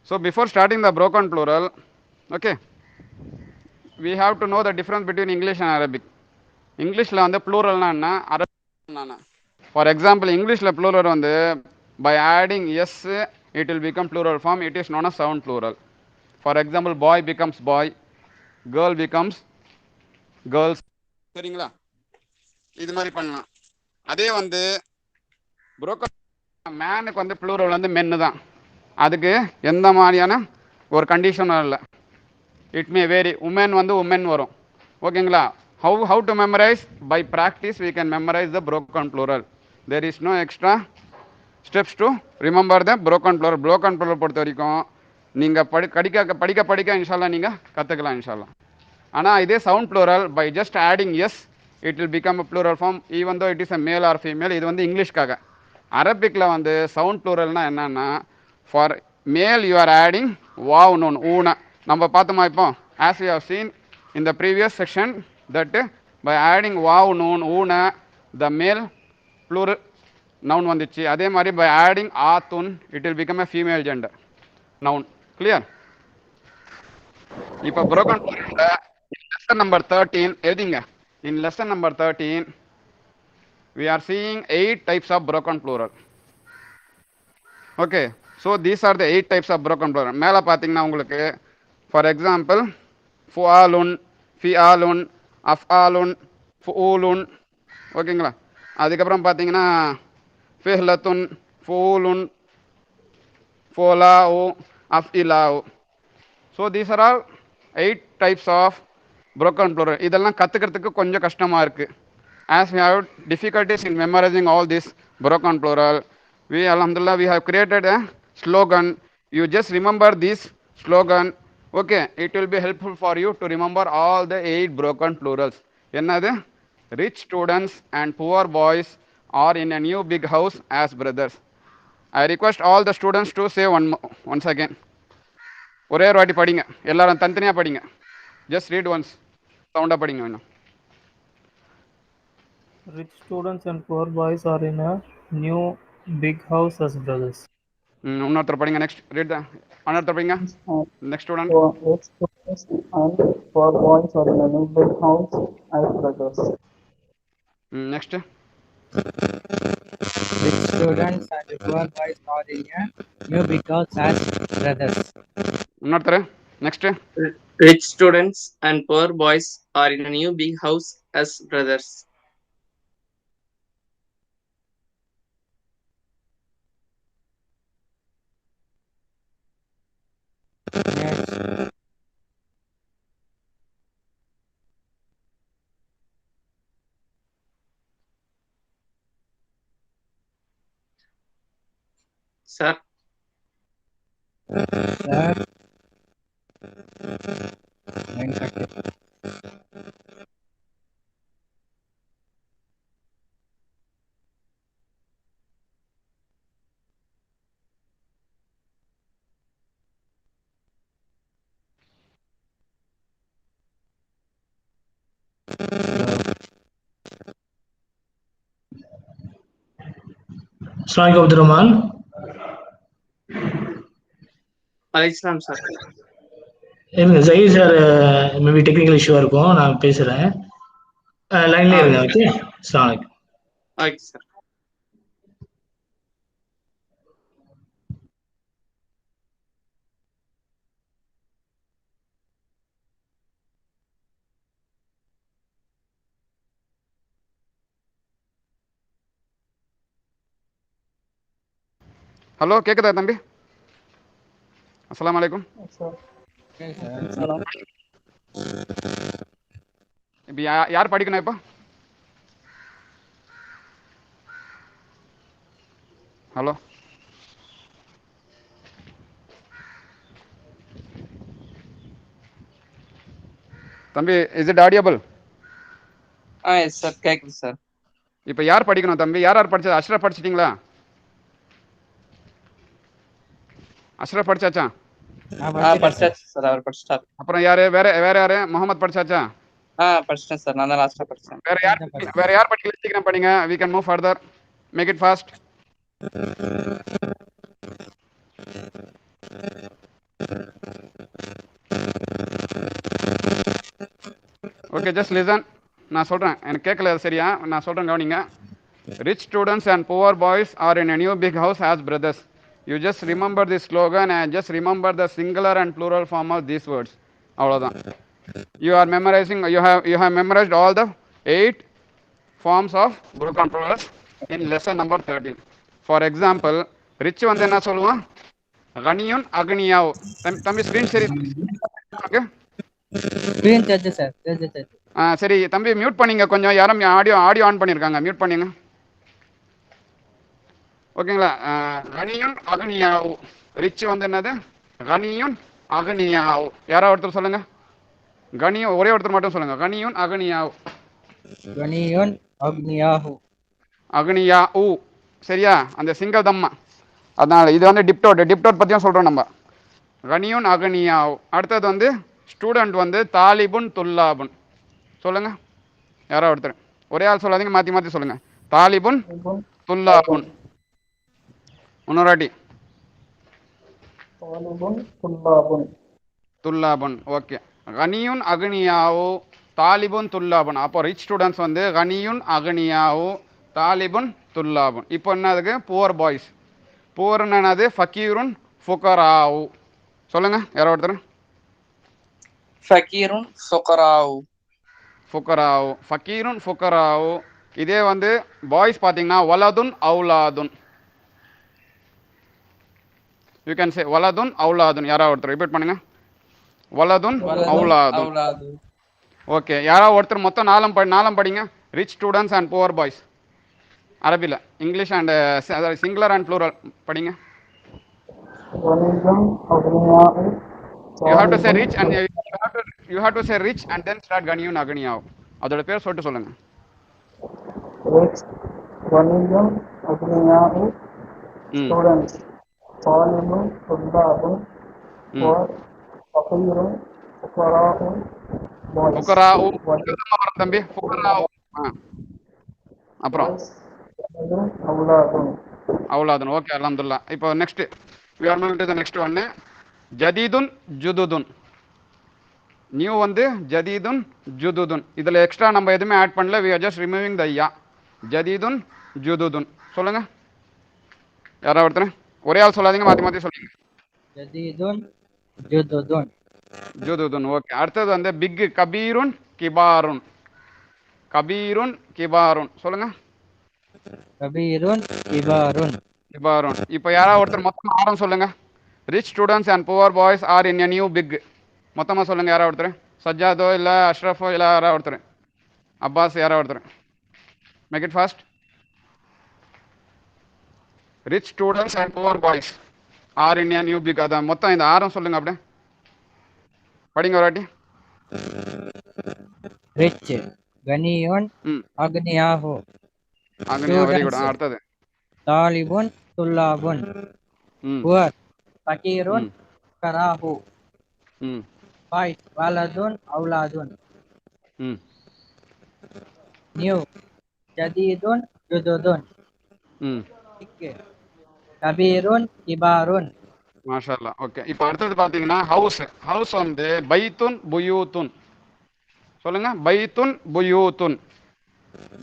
So before starting the broken plural, okay, we have to know the difference between English and Arabic. இங்கிலீஷில் வந்து ப்ளூரல்னா என்ன, அரபிக்னா என்ன? For example இங்கிலீஷில் plural வந்து by adding S it will become plural form, it is known a sound plural. For example boy becomes boy, girl becomes girls. சரிங்களா? இது மாதிரி பண்ணலாம். அதே வந்து புரோக்கர் மேனுக்கு வந்து ப்ளூரல் வந்து மென்னு தான். அதுக்கு எந்த மாதிரியான ஒரு கண்டிஷனும் இல்லை. It may vary. உமன் வந்து உமன் வரும். ஓகேங்களா? how to memorize? By practice we can memorize the broken plural. There is no extra steps to remember the broken plural. broken plural பொறுத்த வரைக்கும் நீங்கள் படிக்க படிக்க இன்ஷால்லா நீங்கள் கற்றுக்கலாம் இன்ஷால்லா. ஆனால் இதே sound plural by just adding S it will become a plural form even though it is a male or female. இது வந்து இங்கிலீஷ்க்காக. அரபிக்கில் வந்து சவுண்ட் ப்ளூரல்னா என்னன்னா, for male you are adding வாவ் நோன் ஊன. நம்ம பார்த்தோமா இப்போ, as you have seen in the previous section that by adding வாவ் நோன் ஊன த மேல் ப்ளூரல் நவுன் வந்துச்சு. அதே மாதிரி பை ஆடிங் ஆத்துன் it will become a female gender noun. Clear? இப்போ broken plural lesson number 13 எழுதிங்க. In lesson number 13 we are seeing 8 types of broken plural. Okay, so these are the 8 types of broken plural. மேலே பார்த்தீங்கன்னா உங்களுக்கு for example ஃபுஆலுன், ஃபிஆலுன், அஃப்ஆலுன், ஃபுஊலுன். ஓகேங்களா? அதுக்கப்புறம் பார்த்தீங்கன்னா ஃபிஹ்லத்துன், ஃபூலுன், ஃபோலாஉ, அஃப்இலாஉ. So these are all 8 types of broken plural. இதெல்லாம் கற்றுக்கிறதுக்கு கொஞ்சம் கஷ்டமாக இருக்குது. As we have difficulties in memorizing all this broken plural, we alhamdulillah we have created a slogan. You just remember this slogan. Okay, it will be helpful for you to remember all the 8 broken plurals. என்னது? Rich students and poor boys are in a new big house as brothers. I request all the students to say once again. ஒரே ஒரு வாட்டி படிங்க. எல்லாரும் தனித்தனியாக படிங்க. Just read once. சவுண்டாக படிங்க வேணும். Rich students and poor boys are in a new big house as brothers. இன்னொருத்தர் படிங்க. நெக்ஸ்ட் ரீட் த இன்னொருத்தர் படிங்க. Next student. Rich students and poor boys are in a new big house as brothers. Next. Rich students and poor boys are in a new big house as brothers. இன்னொருத்தர். Next. Rich students and poor boys are in a new big house as brothers. Next. Sir. Sir. Line cut. Assalamualaikum Abdurrahman. Alaikum sir. இருங்க Zaheer sir maybe technical இஷ்யூவா இருக்கும், நான் பேசுறேன். லைன்லயே இருங்க. Okay, அஸ்ஸலாமு அலைக்கும். Okay sir. Hello, கேட்குதா தம்பி? அஸ்ஸலாமு அலைக்கும். இப்போ யார் படிக்கணும் இப்போ? ஹலோ, தம்பி, is it audible? Yes sir, கேக்குது சார். இப்போ யார் படிக்கணும் தம்பி? யார் யார் படிச்சது? அஷ்ரஃப் படிச்சிட்டிங்களா? அஷ்ரஃப் படிச்சாச்சா? படிச்சாச்சு சார், அவர் படிச்சிட்டார். அப்புறம் யாரு? வேற யாரு? முகமது படிச்சாச்சா? படிச்சிட்டேன் சார், நான் தான் லாஸ்டா படிச்சேன். வேற யார் படிக்கல? சீக்கிரம் படிங்க. we can move further, make it fast. Okay just listen. நான் சொல்கிறேன், எனக்கு கேட்கல சரியா, நான் சொல்கிறேன் கவனிங்க. Rich students and poor boys are in a new big house as brothers. You just remember this slogan and just remember the singular and plural form of these words. அவ்வளோதான். You are memorizing, you have memorized all the 8 forms of broken plurals in lesson number 13. For example, rich வந்து என்ன சொல்லுவான்? கனியுன் அக்னியாவ். தம்பி screen சரி okay screen தெரிஞ்சு sir, தெரிஞ்சு. சரி தம்பி மியூட் பண்ணிங்க கொஞ்சம். யாரும் ஆடியோ ஆன் பண்ணியிருக்காங்க, மியூட் பண்ணிங்க. ஓகேங்களா? கனியுன் அக்னியாவ். ரிச் வந்து என்னது? கனியுன் அக்னியாவ். யாராவது ஒருத்தர் சொல்லுங்க. கனியும் ஒரே ஒருத்தர் மட்டும் சொல்லுங்க. கனியுன் அக்னியாவ். கனியுன் அக்னியாஹு. அக்னியா ஊ. சரியா? அந்த சிங்கிள் தம்மா. அதனால இது வந்து டிப்டோட் பற்றியும் சொல்கிறோம் நம்ம. கனியுன் அக்னியாவ். அடுத்தது வந்து ஸ்டூடெண்ட் வந்து தாலிபுன் துல்லாபுன். சொல்லுங்க யாராவது ஒருத்தர். ஒரே ஆள் சொல்லாதீங்க, மாற்றி மாற்றி சொல்லுங்க. தாலிபுன் துல்லாபுன். இன்னொரு துல்லாபுன். ஓகே. கனியுன் அக்னியாவு தாலிபுன் துல்லாபுன். அப்போ ரிச் ஸ்டூடெண்ட்ஸ் வந்து கனியுன் அக்னியாவு தாலிபுன் துல்லாபுன். இப்போ என்னதுக்கு? Poor boys. புவர்னு என்னது? ஃபக்கீருன் ஃபுகராவு. சொல்லுங்க யாரோ ஒருத்தர். ஃபக்கீருன் ஃபுகராவு. ஃபுகராவு. ஃபக்கீருன் ஃபுகராவு. இதே வந்து பாய்ஸ் பார்த்தீங்கன்னா வலதுன் அவுலாதுன். You can say வலதுன் அவுலாதுன். யாராவது ஒருத்தர் ரிப்பீட் பண்ணுங்க. வலதுன் அவுலாதுன். ஓகே. யாராவது ஒருத்தர் மொத்தம் நாலம் படிங்க. Rich students and poor boys. அரபியில் English and singular and plural படிங்க. You have to say rich and you have to say rich and then start ganiyun agniyav. அதோட பேர் சொல்லிட்டு சொல்லுங்க. Rich, ganiyun agniyav. Students, talibun tullabun. For fakirun fuqara'un. ஃபுகராவு. தம்பி ஃபுகராவு. அப்புறம் அவுலாதுன். Okay அல்ஹம்துலில்லாஹ். இப்போ next we are moving to the next one. ஜதீதுன் ஜுதுதுன். நியூ வந்து ஜதீதுன் ஜுதுதுன். இதில் எக்ஸ்ட்ரா நம்ம எதுவுமே ஆட் பண்ணல. we are just removing the யா. ஜதீதுன் ஜுதுதுன். சொல்லுங்க யாராவது ஒருத்தர். ஒரே ஆள் சொல்லாதீங்க, மாற்றி மாற்றி சொல்லுங்க. ஜதீதுன் ஜுதுதுன். ஜுதுதுன். ஓகே. அடுத்தது வந்து பிக் கபீருன் கிபாருன். கபீருன் கிபாருன். சொல்லுங்க. கபீருன் கிபாருன். கிபாருன். இப்போ யாராவது ஒருத்தர் மொத்தமாக ஆரம் சொல்லுங்க. Rich students and poor boys are in a new big. மொத்தமாக சொல்லுங்க யாராவது ஒருத்தர். சஜ்ஜாதோ இல்லை அஷ்ரஃபோ இல்லை யாராவது ஒருத்தர். அப்பாஸ் யாராவது ஒருத்தர். Make it fast. Rich students and poor boys are in a new big. அதான் மொத்தம் இந்த ஆரம் சொல்லுங்க. அப்படியே படிங்க ஒரு வாட்டி. ரிச் கனியுன் அக்னியாஹு. அக்னியா. Very good. அடுத்தது தாலிபுன் துல்லாபுன். புவர் ஃபகீருன் ஃபுகராஹு. பாய்ஸ் வலதுன் அவுலாதுன். நியூ ஜதீதுன் ஜுதுதுன். கபீருன் கிபாருன். மாஷா அல்லாஹ். ஓகே. இப்போ அடுத்தது பார்த்தீங்கன்னா ஹவுஸ் வந்து பைத்துன் புயூத்துன். சொல்லுங்க. பைத்துன் புயூத்துன்.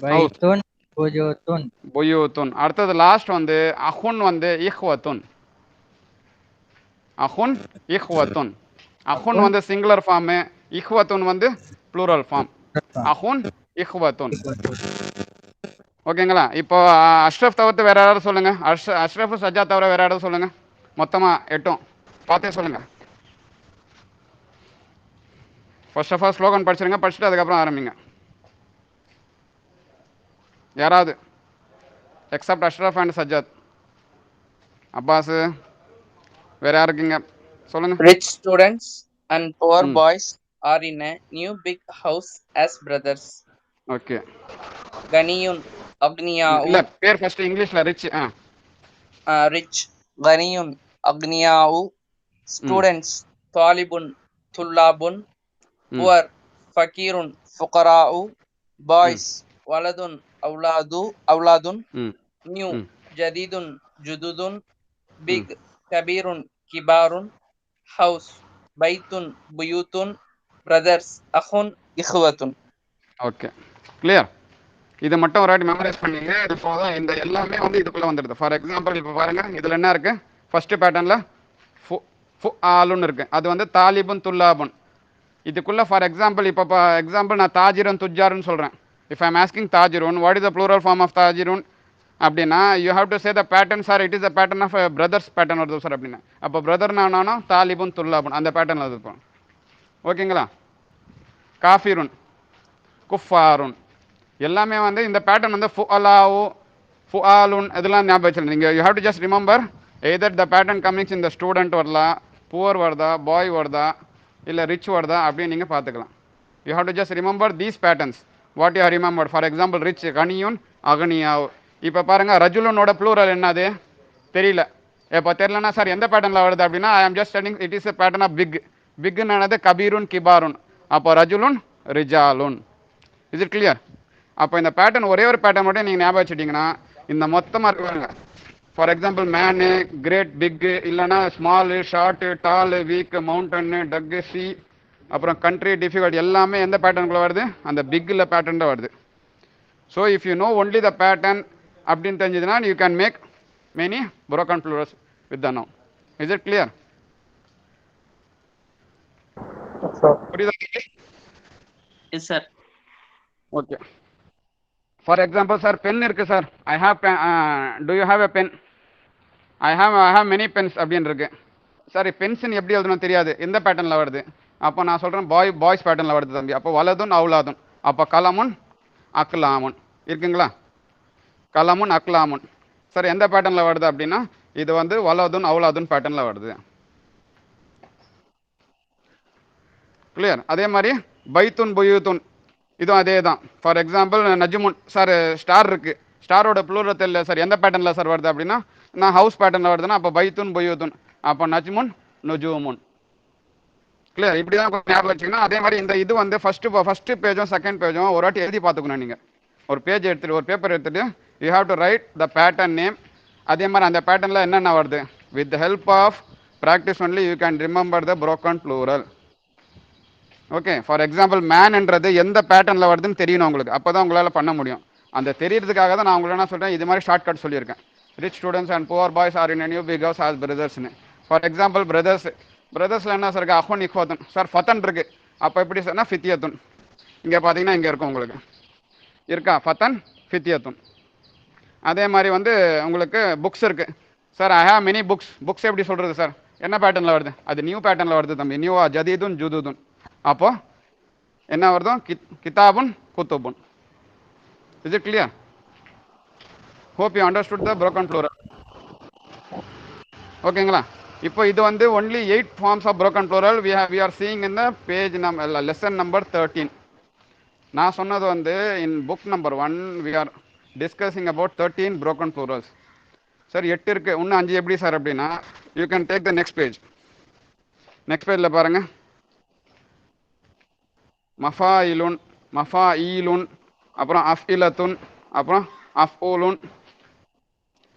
பைத்துன் புயூத்துன். புயூத்துன். அடுத்தது லாஸ்ட் வந்து அஹுன் வந்து இஹ்வத்துன். அஹுன் இஹ்வத்துன். அஹுன் வந்து சிங்குலர் ஃபார்மு, இஹ்வத்துன் வந்து ப்ளூரல் ஃபார்ம். அஹுன் இஹ்வத்துன். ஓகேங்களா? இப்போ அஷ்ரஃப் தவிர்த்து வேற யாராவது சொல்லுங்க. அஷ்ரஃப் சஜ்ஜா தவிர வேற யாராவது சொல்லுங்க. மொத்தமாக 8 பார்த்தே சொல்லுங்க. ஃபர்ஸ்ட் ஆஃப் ஆல் ஸ்லோகன் படிச்சிருங்க. படிச்சுட்டு அதுக்கப்புறம் ஆரம்பிங்க. யாராவது எக்ஸப்ட் அஷ்ரஃப் அண்ட் சஜ்ஜாத். அப்பாஸ் வேற யார் இருக்கீங்க? சொல்லுங்க. Rich students and poor boys are in a new big house as brothers. Okay. Ganiyun agniyahu. இல்ல பேர் ஃபர்ஸ்ட் இங்கிலீஷ்ல rich. Rich ganiyun agniyahu. Students talibun tullabun. Poor fakirun fuqara'u. Boys waladun awladun. New jadidun jududun. Big kabirun kibarun. House baitun buyutun. Brothers akhun ikhwatun. Okay, clear. இதை மட்டும் ஒரு வாட்டி memorise பண்ணிங்க. இது போதும். இந்த எல்லாமே வந்து இதுக்குள்ளே வந்துடுது. ஃபார் எக்ஸாம்பிள் இப்போ பாருங்கள், இதில் என்ன இருக்குது? ஃபஸ்ட்டு பேட்டர்னில் ஃபு ஆலுன்னு இருக்குது. அது வந்து தாலிபுன் துல்லாபுன். இதுக்குள்ளே ஃபார் எக்ஸாம்பிள் இப்போ எக்ஸாம்பிள் நான் தாஜிரன் துஜாருன்னு சொல்கிறேன். இஃப் ஐம் ஆஸ்கிங் தாஜிரூன், what is the plural form of தாஜிரூன் அப்படின்னா, you have to say the pattern sir, it is the pattern of brothers pattern வருது சார் அப்படின்னா. அப்போ பிரதர் நானும் தாலிபுன் துல்லாபுன் அந்த பேட்டர்னில் இருப்போம். ஓகேங்களா? காஃபிருன், குஃபாருன் எல்லாமே வந்து இந்த பேட்டர்ன் வந்து ஃபுஅலாவு, ஃபுஆலுன் இதெல்லாம் ஞாபகம் வச்சுருந்தீங்க. நீங்கள் you have to just remember either the pattern comings இந்த ஸ்டூடெண்ட் வரலாம், புவர் வருதா, பாய் வருதா, இல்லை ரிச் வருதா அப்படின்னு நீங்கள் பார்த்துக்கலாம். You have to just remember these patterns what you remember. For example rich கனியுன் அகனியாவு. இப்போ பாருங்கள், ரஜுலனோட ப்ளூரல் என்னது தெரியல. இப்போ தெரியலனா சார் எந்த பேட்டர்னில் வருது அப்படின்னா, I am just studying it is a pattern of big. பிக்னு என்னது கபீருன் கிபாருன். அப்போ ரஜுலுன் ரிஜாலுன். Is it clear? அப்போ இந்த பேட்டர்ன் ஒரே ஒரு பேட்டர்ன் மட்டும் நீங்கள் ஞாபகம் வச்சுட்டிங்கன்னா இந்த மொத்தமாக இருக்குவாங்க. ஃபார் எக்ஸாம்பிள் மேனு, கிரேட், பிக்கு, இல்லைனா ஸ்மாலு, ஷார்ட்டு, டாலு, வீக்கு, மவுண்டன்னு, டக்கு, சி, அப்புறம் கண்ட்ரி, டிஃபிகல்ட் எல்லாமே எந்த பேட்டர்னுக்குள்ளே வருது? அந்த பிக்கில் பேட்டர்னில் வருது. So if you know only the pattern அப்படின்னு தெரிஞ்சதுன்னா you can make many broken plurals with the noun. Is it clear? புரியுதா? Yes, sir. Okay. For example sir pen இருக்குது sir. I have pen. Do you have a pen? I have many pens அப்படின்னு இருக்கு. Sir pension எப்படி எழுதணும் தெரியாது, எந்த பேட்டர்னில் வருது? அப்போ நான் சொல்கிறேன் பாய்ஸ் பேட்டர்னில் வருது தம்பி. அப்போ வலதுன் அவுலாதுன். அப்போ கலமுன் அக்லாமுன் இருக்குங்களா? கலமுன் அக்லாமுன். சார் எந்த பேட்டர்னில் வருது அப்படின்னா இது வந்து வலதுன் அவுலாதுன் பேட்டர்னில் வருது. கிளியர்? அதே மாதிரி பைத்துன் புயூத்துன் இதுவும் அதே தான். ஃபார் எக்ஸாம்பிள் நஜ்முன். சார் ஸ்டார் இருக்குது, ஸ்டாரோட ப்ளூரல் தெரியல சார், எந்த பேட்டர்னில் சார் வருது அப்படின்னா, நான் ஹவுஸ் பேட்டர்னில் வருதுன்னா அப்போ பைத்துன் புயூத்துன். அப்போ நஜ்முன் நுஜூமுன். கிளியர்? இப்படி தான் ஞாபகம் வச்சிங்கன்னா. அதே மாதிரி இந்த இது வந்து ஃபஸ்ட்டு பேஜும் செகண்ட் பேஜும் ஒரு வாட்டி எழுதி பார்த்துக்கணும். நீங்கள் ஒரு பேஜ் எடுத்துகிட்டு ஒரு பேப்பர் எடுத்துகிட்டு you have to write the pattern name. அதே மாதிரி அந்த பேட்டர்னில் என்னென்ன வருது with the help of practice only you can remember the broken plural. Okay. For example மேன்ன்றது எந்த பேட்டர்னில் வருதுன்னு தெரியணும் உங்களுக்கு. அப்போ தான் உங்களால் பண்ண முடியும். அந்த தெரியறதுக்காக தான் நான் உங்களுக்கு என்ன சொல்கிறேன், இது மாதிரி ஷார்ட் கட் சொல்லியிருக்கேன். Rich students and poor boys are in new big house as பிரதர்ஸ்னு. ஃபார் எக்ஸாம்பிள் பிரதர்ஸில் என்ன சார் இருக்குது? அஹோன் இஹோத்தன். சார் ஃபத்தன் இருக்குது. அப்போ எப்படி சார்னா ஃபித்தியத்துன். இங்கே பார்த்தீங்கன்னா இங்கே இருக்கும் உங்களுக்கு இருக்கா ஃபத்தன் ஃபித்தியத்துன். அதே மாதிரி வந்து உங்களுக்கு புக்ஸ் இருக்குது. Sir I have many books. Books எப்படி சொல்கிறது சார்? என்ன பேட்டர்னில் வருது? அது நியூ பேட்டர்னில் வருது தம்பி. நியூவா ஜதீதுன் ஜுதூதுன். அப்போது என்ன வருதோ கிதாபுன் குத்துபுன். Is it clear? Hope you understood the broken plural. ஓகேங்களா? இப்போ இது வந்து only 8 forms of broken plural we are seeing in the page lesson number 13. நான் சொன்னது வந்து இன் book number 1 we are discussing about 13 broken plurals. Sir 8 இருக்குது, இன்னும் 5 எப்படி சார் அப்படின்னா you can take the next page. Next பேஜில் பாருங்கள். மஃபாயிலுன், மஃபாஈலுன், அப்புறம் அஃஇலத்துன், அப்புறம் அஃஊலுன்.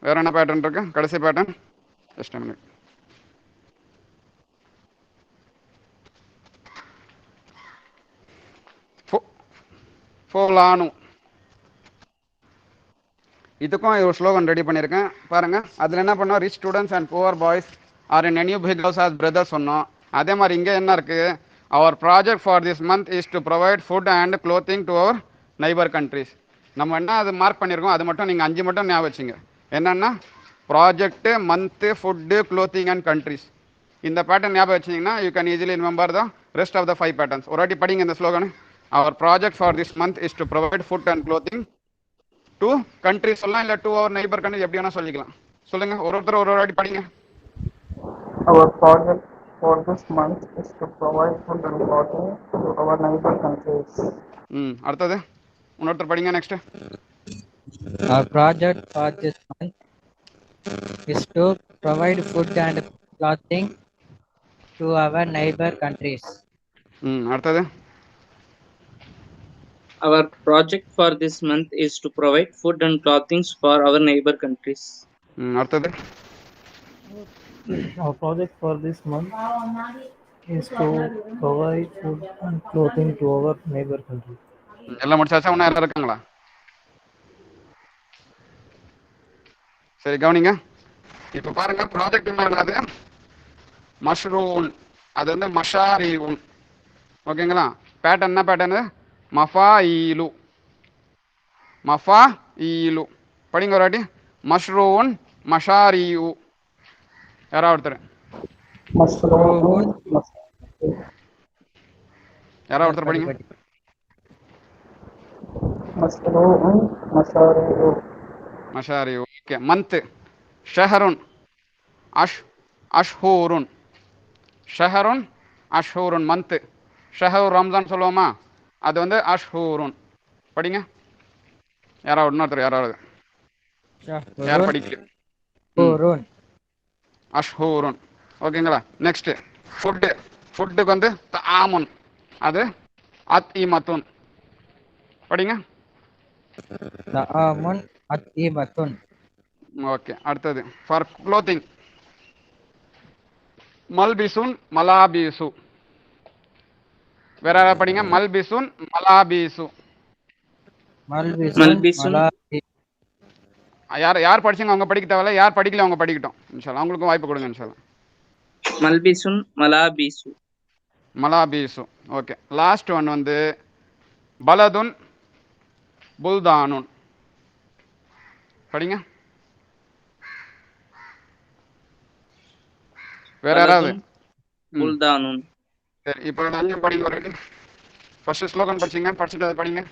வேறு என்ன பேட்டர்ன் இருக்குது? கடைசி பேட்டர்ன் ஜஸ்ட் மினிட். ஃபோலானு. இதுக்கும் ஒரு ஸ்லோகன் ரெடி பண்ணியிருக்கேன் பாருங்கள். அதில் என்ன பண்ணோம்? Rich students and poor boys are in new big house as brothers சொன்னோம். அதே மாதிரி இங்கே என்ன இருக்குது? Our project for this month is to provide food and clothing to our neighbour countries. நம்ம என்ன அது மார்க் பண்ணியிருக்கோம் அது மட்டும் நீங்கள் 5 மட்டும் ஞாபகம் வச்சுங்க. என்னென்னா project, month, food, clothing and countries. இந்த பேட்டர்ன் ஞாபகம் வச்சிங்கன்னா you can easily remember the rest of the 5 patterns. ஒரு வாட்டி படிங்க இந்த slogan. Our project for this month is to provide food and clothing to countries சொல்லலாம், இல்லை டு அவர் நைபர் கண்ட்ரி, எப்படி வேணால் சொல்லிக்கலாம். சொல்லுங்கள், ஒருத்தர் ஒரு வாட்டி படிங்க. Our project for this month is to provide food and clothing to our neighbor countries. அடுத்தது இன்னொருத்தர் படிங்க. Next. Our project for this month is to provide food and clothing to our neighbor countries. அடுத்தது. Our project for this month is to provide food and clothing for our neighbor countries. அடுத்தது. Our project for this month is to provide food and clothing to our neighbor country. எல்லாம் முடிச்சாச்சா? இன்னும் எல்லாம் இருக்காங்களா? சரி கவனிங்க. இப்போ பாருங்க, ப்ராஜெக்ட் என்னது? மஷ்ரூன். அது வந்து மஷாரிஉன். ஓகேங்களா? பேட்டர்ன் என்ன பேட்டர்னு? மஃபாஈலு. மஃபாஈலு. படிங்க ஒரு வாட்டி. மஷ்ரூன் மஷாரிஉ. யாராவது ஒருத்தர் مشروع யாராவது ஒருத்தர் படிங்க. مشروع مشاريع மஷாரிஉ. Okay. Month ஷஹருன் அஷ்ஹூருன். ஷஹருன் அஷ்ஹூருன் month. Shaher Ramzan சொல்லுவோமா, அது வந்து அஷ்ஹூருன். படிங்க யாராவது இன்னொருத்தர் யாராவது யார் படிக்கல? Shahurun. அஷ்ஹூருன். ஓகேங்களா? Next food. ஃபுட்டுக்கு வந்து தாமுன், அது அத்இமத்துன். படிங்க. Ta'amun at'imatun. ஓகே. அடுத்தது ஃபார் க்ளோத்திங் மல்பிசுன் மலாபிசு. வேற யாராவது படிங்க. மல்பிசுன் மலாபிசு. Malbisun. Malbisun. Malabi. யார் யார் படிச்சீங்க அவங்க படிக்க தேவையில்ல, யார் படிக்கல அவங்க படிக்கட்டும் இன்ஷால்லா. அவங்களுக்கும் வாய்ப்பு கொடுங்க இன்ஷால்லா. மல்பிசுன் மலாபிசு. மலாபீசு. ஓகே. லாஸ்ட் ஒன் வந்து பலதுன் புல்தானுன். படிங்க. வேற யாராவது? புல்தானுன். சரி, இப்போ அங்கே படிங்க. ஒரு ஃபர்ஸ்ட் ஸ்லோகன் படிச்சிங்க, படிச்சுட்டு அதை படிங்க.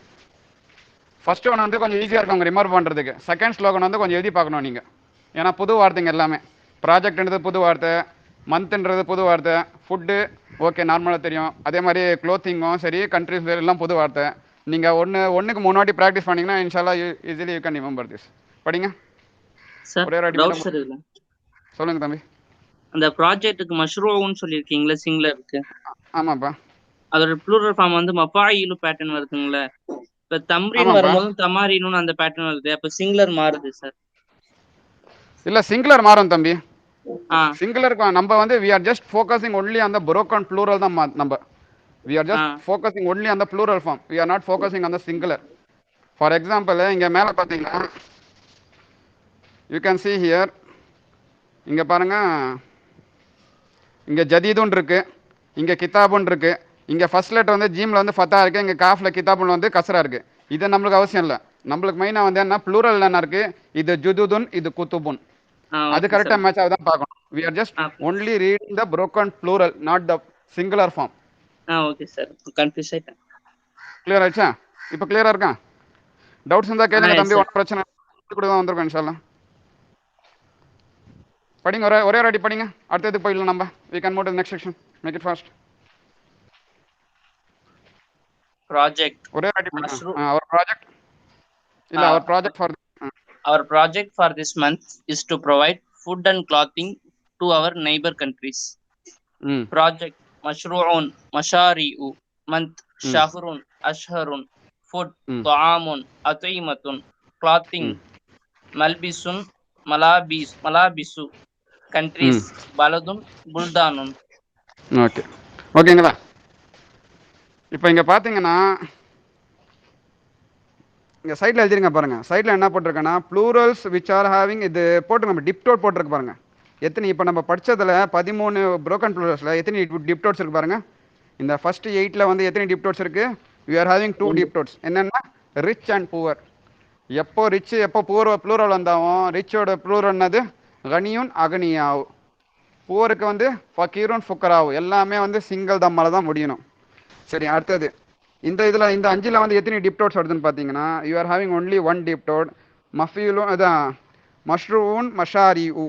ஃபர்ஸ்ட் ஒன் வந்து கொஞ்சம் ஈஸியாக இருக்கும் அவங்க ரிமர்வ் பண்ணுறதுக்கு. செகண்ட் ஸ்லோகன் வந்து கொஞ்சம் எழுதி பார்க்கணும் நீங்கள். ஏன்னா புது வார்த்தைங்க எல்லாமே. ப்ராஜெக்ட்ன்றது புது வார்த்தை, மந்த்ன்றது புது வார்த்தை, ஃபுட்டு ஓகே நார்மலாக தெரியும். அதே மாதிரி க்ளோத்திங்கும் சரி, கண்ட்ரிஸ் எல்லாம் புது வார்த்தை. நீங்கள் ஒன்றுக்கு முன்னாடி ப்ராக்டிஸ் பண்ணிங்கன்னா இன்ஷால்லா easily you can remember this. படிங்க. சார் ஒரே ஒரு அடி டவுட் மட்டும் சார் இதுல. சொல்லுங்க தம்பி. அந்த ப்ராஜெக்ட்டுக்கு மஷ்ரூன்னு சொல்லியிருக்கீங்களா சிங்குலருக்கு? ஆமாப்பா. அதோட ப்ளூரல் ஃபார்ம் வந்து மஃபாயிலு பேட்டர்ன் வருதுங்களா? இப்ப தம்ரீன் ஆமாப்பா. வரும்போது தமாரின்னு அந்த பேட்டர்ன் வருது. அப்ப சிங்குலர் மாறுது சார். இல்லை சிங்குலர் மாறும் தம்பி. ஆ சிங்குலருக்கு நம்ம வந்து we are just focusing only on the broken plural தான் நம்ம. we are just focusing only on the plural form. we are not focusing on the singular. for example இங்க மேல பாத்தீங்கன்னா you can see here, இங்க பாருங்க, இங்க ஜதீதுன் இருக்கு, இங்க கிதாபுன் இருக்கு. இங்க ஃபர்ஸ்ட் லெட்டர் வந்து ஜீம்ல வந்து ஃபத்தா இருக்கு, இங்க காஃப்ல கிதாபுன் வந்து கஸ்ரா இருக்கு. இது நம்மளுக்கு அவசியம் இல்லை. நம்மளுக்கு மெயினா வந்து என்ன ப்ளூரல் என்ன இருக்கு, இது ஜுதுதுன் இது குத்துபுன். அது கரெக்டா மேட்ச் ஆகுதான் பார்க்கணும். we are just only reading the broken plural, not the singular form. Okay sir. Confuse ஆயிட்டேன். கிளியர் ஆயிடுச்சா? இப்போ கிளியரா இருக்கா? டவுட்ஸ் இருந்தா கேளுங்க தம்பி. sir. ஒன்றும் பிரச்சனை கூட தான் வந்திருக்கோம் இன்ஷால்லா. படிங்க. ஒரே ஒரு அடி படிங்க. அடுத்ததுக்கு போயிடலாம் நம்ம. we can move to the next section. make it fast. Project ஒரே ஒரு அடி படிங்க. Mushroom. our project இல்ல our project for Our project for this month is to provide food and clothing to our neighbor countries. Project Mashru'un Mashari'u. Month Shahrun Ashharun. Food Ta'amun At'imatun. Clothing Malbisun Malabisu. Countries Baladun Buldanun. Okay. ஓகேங்களா? இப்போ இங்க பாத்தீங்கன்னா இங்க சைட்ல எழுதிருங்க பாருங்க. சைட்ல என்ன போட்டிருக்கேன்னா plurals which are having, இது போட்டு நம்ம டிப்டோட் போட்டிருக்கு பாருங்க. எத்தனை இப்போ நம்ம படிச்சதுல 13 ப்ரோக்கன் ப்ளூரல்ஸ்ல எத்தனை டிப்டோட்ஸ் இருக்கு பாருங்க. இந்த ஃபர்ஸ்ட் 8ல வந்து எத்தனை டிப்டோட்ஸ் இருக்கு? we are having 2 டிப்டோட்ஸ். என்னன்னா ரிச் அண்ட் புவர். எப்போ ரிச் எப்போ ப்ளூரல் வந்தாவும் ரிச்சோட ப்ளூரல் என்னது? கனியுன் அகனியாவு. புவருக்கு வந்து ஃபக்கீருன் ஃபுக்கராவு. எல்லாமே வந்து சிங்கிள் தம்மால தான் முடியணும். சரி, அடுத்தது இந்த இதில் இந்த 5ல் வந்து எத்தனை டிப்டோட்ஸ் வருதுன்னு பார்த்தீங்கன்னா யூ ஆர் ஹேவிங் ஒன்லி 1 டிப்டோட். மஃபீலும் அதான் மஷ்ரூன் மஷாரிஉ.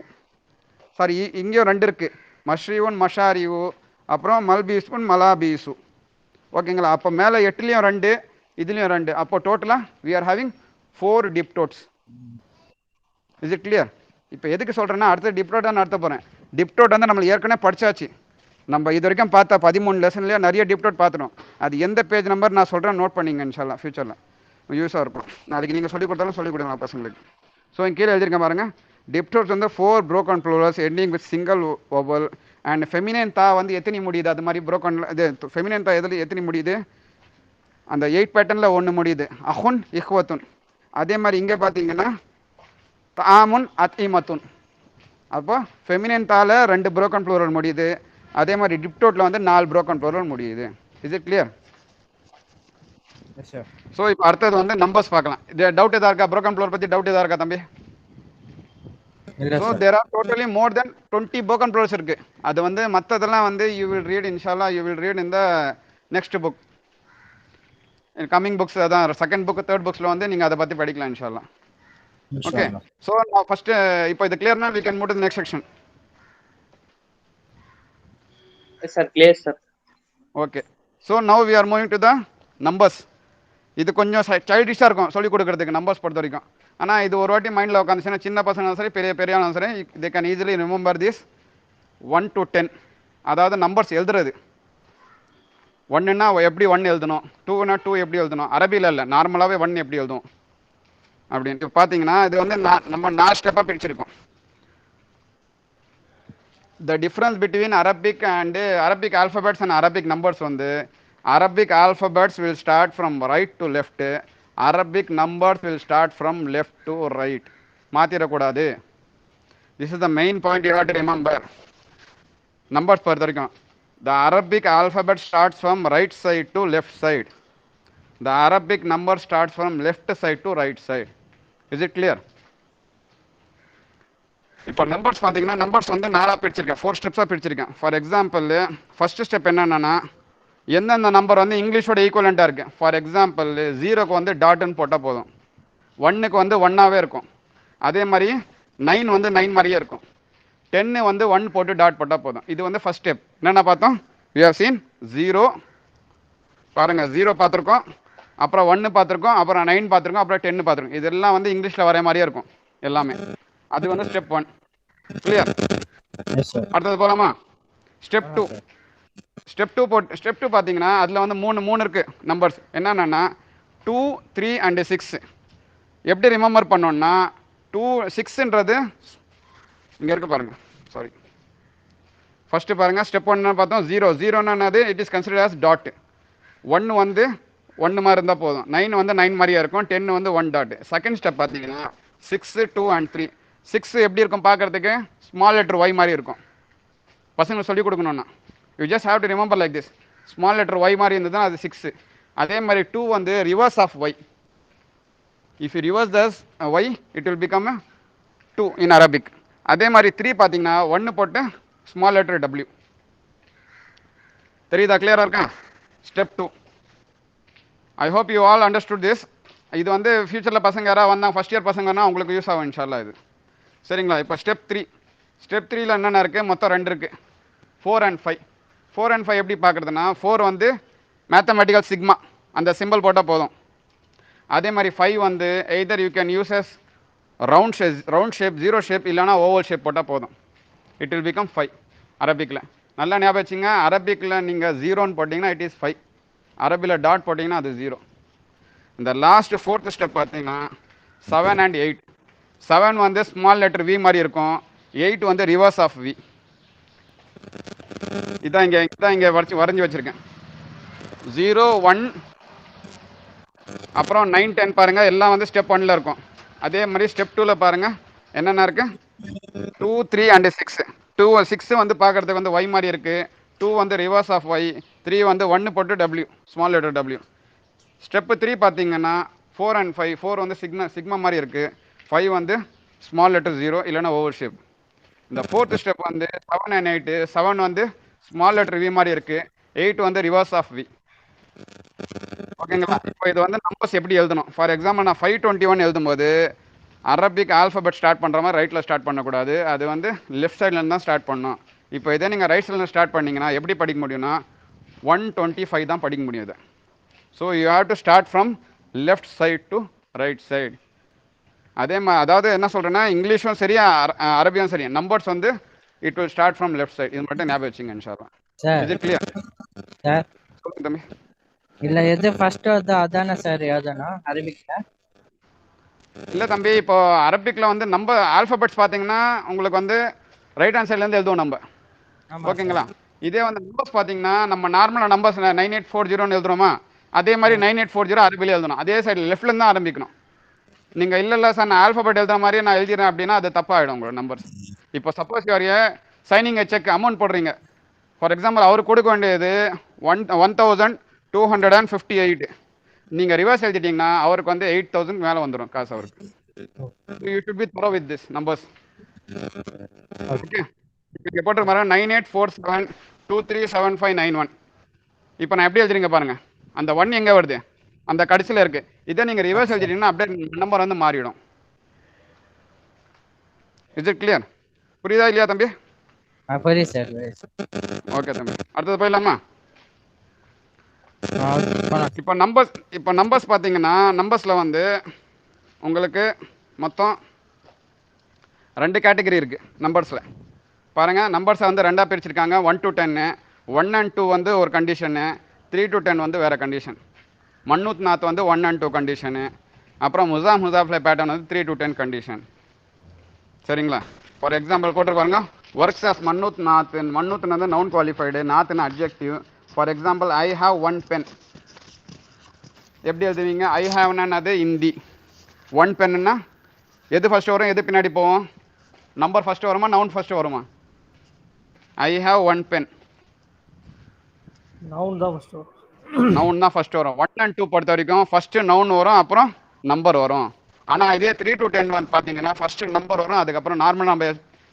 சாரி, இங்கேயும் 2 இருக்கு. மஷ்ரூன் மஷாரிஉ, அப்புறம் மல்பீசுன் மலாபீசு. ஓகேங்களா? அப்போ மேலே 8லையும் 2, இதுலேயும் 2. அப்போ டோட்டலாக we are having 4 diptotes. Is it clear? இப்போ எதுக்கு சொல்கிறேன்னா அடுத்த டிப்டோட் நடத்த போகிறேன். டிப்டோட் வந்து நம்மளுக்கு ஏற்கனவே படிச்சாச்சு. நம்ம இது வரைக்கும் பார்த்தா 13 லெசன்லேயே நிறைய டிப்டோட் பார்த்துட்டோம். அது எந்த பேஜ் நம்பர் நான் சொல்கிறேன், நோட் பண்ணிங்க இன்ஷால்லா. ஃபியூச்சரில் யூஸாக இருக்கும். நாளைக்கு நீங்கள் சொல்லிக் கொடுத்தாலும் சொல்லிக் கொடுங்க பசங்களுக்கு. ஸோ இங்கே கீழே எழுதியிருக்கேன் பாருங்கள். டிப்டோட்ஸ் வந்து 4 broken plurals ending with single vowel and feminine தா வந்து எத்தனை முடியுது? அது மாதிரி broken இது feminine தா எதில் எத்தனை முடியுது? அந்த 8 பேட்டர்னில் ஒன்று முடியுது, அஹுன் இஹ்வத்துன். அதே மாதிரி இங்கே பார்த்தீங்கன்னா தாமுன் அத்திமத்துன். அப்போ ஃபெமினின் தால 2 புரோக்கன் ப்ளூரல் முடியுது. அதே மாதிரி டிப்டோட்டில் வந்து 4 புரோக்கன் ப்ளூரல் முடியுது. Is it clear? Yes, sir. So இப்போ அடுத்தது வந்து நம்பர்ஸ் பார்க்கலாம். இது டவுட் எதா இருக்கா? புரோக்கன் ப்ளூரல் பற்றி டவுட் எதா இருக்கா தம்பி? இல்ல so sir. There are totally more then 20 broken plurals இருக்கு. அது வந்து மற்றதெல்லாம் வந்து யூ வில் ரீட் இன்ஷால்லா, யூ வில் ரீட் இந்த நெக்ஸ்ட் புக், கம்மிங் புக்ஸ். அதான் செகண்ட் புக், தேர்ட் புக்ஸில் வந்து நீங்கள் அதை பற்றி படிக்கலாம் இன்ஷால்லா. Okay, Inshallah. ஸோ நான் ஃபஸ்ட்டு இப்போ இது கிளியர்னா we can move to the next section. Yes, sir. Clear, sir. Okay, so now we are moving to the numbers. இது கொஞ்சம் சைல்டிஷாக இருக்கும் சொல்லிக் கொடுக்குறதுக்கு நம்பர்ஸ் பொறுத்த வரைக்கும். ஆனால் இது ஒரு வாட்டி மைண்டில் உட்காந்துச்சுன்னா சின்ன பசங்களும் சரி பெரியாலும் சரி they can easily remember this 1 to 10. அதாவது நம்பர்ஸ் எழுதுறது. 1ன்னா எப்படி 1 எழுதணும், 2னா 2 எப்படி எழுதணும், அரபியில் இல்லை நார்மலாகவே 1 எப்படி எழுதும் அப்படின்ட்டு பார்த்தீங்கன்னா இது வந்து நம்ம 4 ஸ்டெப்பாக பிரிச்சிருக்கோம். The difference between Arabic alphabets and Arabic numbers வந்து Arabic alphabets will start from right to left, Arabic numbers will start from left to right. மாத்திரக்கூடாது. This is the main point you have to remember. Numbers பொறுத்த வரைக்கும் the Arabic alphabet starts from right side to left side. The Arabic number starts from left side to right side. Is it clear? இப்போ numbers பார்த்தீங்கன்னா numbers வந்து 4 பிரிச்சிருக்கேன், 4 ஸ்டெப்ஸாக பிரிச்சிருக்கேன். For example first step என்னென்னா எந்தெந்த number வந்து இங்கிலீஷோட ஈக்குவலண்ட்டாக இருக்குது. For example 0க்கு வந்து டாட்னு போட்டால் போதும், 1க்கு வந்து 1ஆகவே இருக்கும். அதே மாதிரி 9 வந்து 9 மாதிரியே இருக்கும். 10 வந்து 1 போட்டு டாட் போட்டால் போதும். இது வந்து ஃபர்ஸ்ட் ஸ்டெப். என்னென்ன பார்த்தோம்? வி ஹவ் சீன் 0, பாருங்கள் 0 பார்த்துருக்கோம், அப்புறம் 1 பார்த்துருக்கோம், அப்புறம் 9 பார்த்துருக்கோம், அப்புறம் 10 பார்த்துருக்கோம். இதெல்லாம் வந்து இங்கிலீஷில் வர மாதிரியே இருக்கும் எல்லாமே. அது வந்து ஸ்டெப் 1. கிளியர்? Yes, sir. அடுத்தது போகலாமா? ஸ்டெப் 2. ஸ்டெப் 2 பார்த்தீங்கன்னா அதில் வந்து மூணு இருக்குது நம்பர்ஸ். என்னென்னா 2, 3 and 6. எப்படி ரிமெம்பர் பண்ணோன்னா 6ன்றது இங்கே இருக்கு பாருங்கள், சாரி ஃபஸ்ட்டு பாருங்கள். ஸ்டெப் 1 பார்த்தோம் 0ன்னு it is consider as dot. 1 வந்து 1 மாதிரி இருந்தால் போதும், 9 வந்து 9 மாதிரியே இருக்கும், 10 வந்து 1 டாட். செகண்ட் ஸ்டெப் பார்த்தீங்கன்னா 6, 2 and 3. 6 எப்படி இருக்கும் பார்க்குறதுக்கு? ஸ்மால் லெட்டர் ஒய் மாதிரி இருக்கும். பசங்களுக்கு சொல்லிக் கொடுக்கணுன்னா you just have to remember like this. Small letter Y மாதிரி இருந்தது தான் அது 6. அதே மாதிரி 2 வந்து reverse of Y. If you reverse thus Y it will become 2 in Arabic. அதே மாதிரி 3 பார்த்தீங்கன்னா 1 போட்டு ஸ்மால் லெட்டர் டபிள்யூ. தெரியுதா? கிளியராக இருக்கா? Step 2. I hope you all understood this. இது வந்து ஃபியூச்சரில் பசங்க யாராவது வந்தாங்க, ஃபஸ்ட் இயர் பசங்கன்னா உங்களுக்கு யூஸ் ஆகும் இன்ஷால்லா இது. சரிங்களா? இப்போ ஸ்டெப் 3. ஸ்டெப் 3ல் என்னென்ன இருக்குது? மொத்தம் 2 இருக்குது, 4 and 5. 4 and 5 எப்படி பார்க்குறதுனா 4 வந்து மேத்தமெட்டிக்கல் சிக்மா, அந்த சிம்பிள் போட்டால் போதும். அதே மாதிரி 5 வந்து either you can use S round shape, 0 shape, இல்லைனா ஓவல் ஷேப் போட்டால் போதும். It will become 5 அரபிக்கில். நல்லா ஞாபகம் வச்சுங்க, அரபிக்கில் நீங்கள் 0ன்னு போட்டிங்கன்னா இட் இஸ் 5, அரபியில் டாட் போட்டிங்கன்னா அது 0. இந்த லாஸ்ட் 4th ஸ்டெப் பார்த்தீங்கன்னா 7 and 8. 7 வந்து ஸ்மால் லெட்டர் வி மாதிரி இருக்கும், 8 வந்து ரிவர்ஸ் ஆஃப் வி. இதான் இங்கே வரைஞ்சி வச்சுருக்கேன். 0, 1, அப்புறம் 9, 10 பாருங்கள், எல்லாம் வந்து ஸ்டெப் 1ல் இருக்கும். அதே மாதிரி ஸ்டெப் 2ல் பாருங்கள் என்னென்ன இருக்குது? 2, 3 and 6. 6 வந்து பார்க்குறதுக்கு வந்து ஒய் மாதிரி இருக்குது, 2 வந்து ரிவர்ஸ் ஆஃப் ஒய், 3 வந்து 1 போட்டு W, small letter W. Step 3 பார்த்தீங்கன்னா 4 and 5. 4 வந்து சிக்மா மாதிரி இருக்குது, 5 வந்து ஸ்மால் லெட்டர் 0 இல்லைனா ஓவர் ஷேப். இந்த 4th ஸ்டெப் வந்து 7 and 8. 7 வந்து ஸ்மால் லெட்டர் வி மாதிரி இருக்குது, 8 வந்து ரிவர்ஸ் ஆஃப் வி. ஓகேங்களா? இப்போ இது வந்து நம்பர்ஸ் எப்படி எழுதணும்? ஃபார் எக்ஸாம்பிள் நான் 521 எழுதும்போது அரபிக் ஆல்ஃபபெட் ஸ்டார்ட் பண்ணுற மாதிரி ரைட்டில் ஸ்டார்ட் பண்ணக்கூடாது, அது வந்து லெஃப்ட் சைட்லேருந்து தான் ஸ்டார்ட் பண்ணணும். இப்போ இதே நீங்கள் ரைட் சைட்லேருந்து ஸ்டார்ட் பண்ணிங்கன்னா எப்படி படிக்க முடியும்னா 125 தான் படிக்க முடியுது. So you have to start from left side to right side. அதே மாதிரி அதாவது என்ன சொல்கிறேன்னா இங்கிலீஷும் சரி அரபியும் சரி நம்பர்ஸ் வந்து it will start from left side. இது மட்டும் ஞாபகம் வச்சுங்க இன்ஷால்லா. Sir. Is it clear? Sir சொல்லுங்க தம்பி. இல்லை எது ஃபர்ஸ்ட் அதானே சார் எழுதணும் அரபிக்கில்? இல்லை தம்பி, இப்போ அரபிக்கில் வந்து நம்ம ஆல்ஃபபெட்ஸ் பார்த்தீங்கன்னா உங்களுக்கு வந்து ரைட் ஹேண்ட் சைட்லேருந்து எழுதுவோம் நம்ம. ஓகேங்களா? இதே வந்து நம்பர்ஸ் பார்த்தீங்கன்னா நம்ம நார்மலாக நம்பர்ஸ் 9840 எழுதுறோமா, அதே மாதிரி 9840 அரபியில் எழுதணும். அதே சைடில் லெஃப்ட்லேருந்து தான் ஆரம்பிக்கணும். நீங்கள் இல்லை சார் நான் ஆல்ஃபபெட் எழுதுற மாதிரியே நான் எழுதிடுறேன் அப்படின்னா அது தப்பாகிடும் உங்களோட நம்பர்ஸ். இப்போ suppose you're signing cheque amount போடுறீங்க. ஃபார் எக்ஸாம்பிள் அவர் கொடுக்க வேண்டியது 1258. நீங்கள் ரிவர்ஸ் எழுதிட்டீங்கன்னா அவருக்கு வந்து 8000 மேலே வந்துடும் காசு அவருக்கு. You should be throw with this numbers. Okay, இப்போ போட்டு பாருங்க 9847237591. இப்போ நான் எப்படி எழுதுறீங்க பாருங்க, அந்த 1 எங்கே வருது, அந்த கடைசியில் இருக்கு. இதை நீங்கள் ரிவர்ஸ் எழுதிட்டீங்கன்னா அப்படியே நம்பர் வந்து மாறிடும். Is it clear? புரியுதா இல்லையா தம்பி? புரியுது சார். ஓகே தம்பி, அடுத்தது போயிடலாமா? இப்போ நம்பர்ஸ் பார்த்தீங்கன்னா நம்பர்ஸில் வந்து உங்களுக்கு மொத்தம் 2 கேட்டகரி இருக்குது நம்பர்ஸில். பாருங்கள், நம்பர்ஸை வந்து 2ஆக பிரிச்சிருக்காங்க. 1 to 10. 1 and 2 வந்து ஒரு கண்டிஷனு, 3 to 10 வந்து வேறு கண்டிஷன். மன்னூத் நாத் வந்து 1 and 2 கண்டிஷனு, அப்புறம் முசாஃப்லே பேட்டர்ன் வந்து 3 to 10 கண்டிஷன். சரிங்களா? ஃபார் எக்ஸாம்பிள் போட்டு பாருங்க, ஒர்க்ஸ் ஆஃப் மன்னூத் நாத். மன்னூத்னு வந்து நவுன் குவாலிஃபைடு, நாத்னு adjective. For example I have 1 pen. எப்படி எழுதுவீங்க? ஐ ஹாவ்னா அது இந்தி, 1 பென்னுன்னா எது ஃபர்ஸ்ட் வரும் எது பின்னாடி போவோம்? நம்பர் ஃபர்ஸ்ட் வருமா நவுன் ஃபர்ஸ்ட் வருமா? ஐ ஹாவ் 1 பென், நவுன் தான் ஃபர்ஸ்ட் வரும். நவுன் தான் ஃபர்ஸ்ட் வரும். 1 and 2 பொறுத்த வரைக்கும் ஃபர்ஸ்ட் நவுன் வரும், அப்புறம் நம்பர் வரும். ஆனால் இதே 3 to 10 வந்து பார்த்தீங்கன்னா ஃபர்ஸ்ட் நம்பர் வரும், அதுக்கப்புறம் நார்மல் நம்ம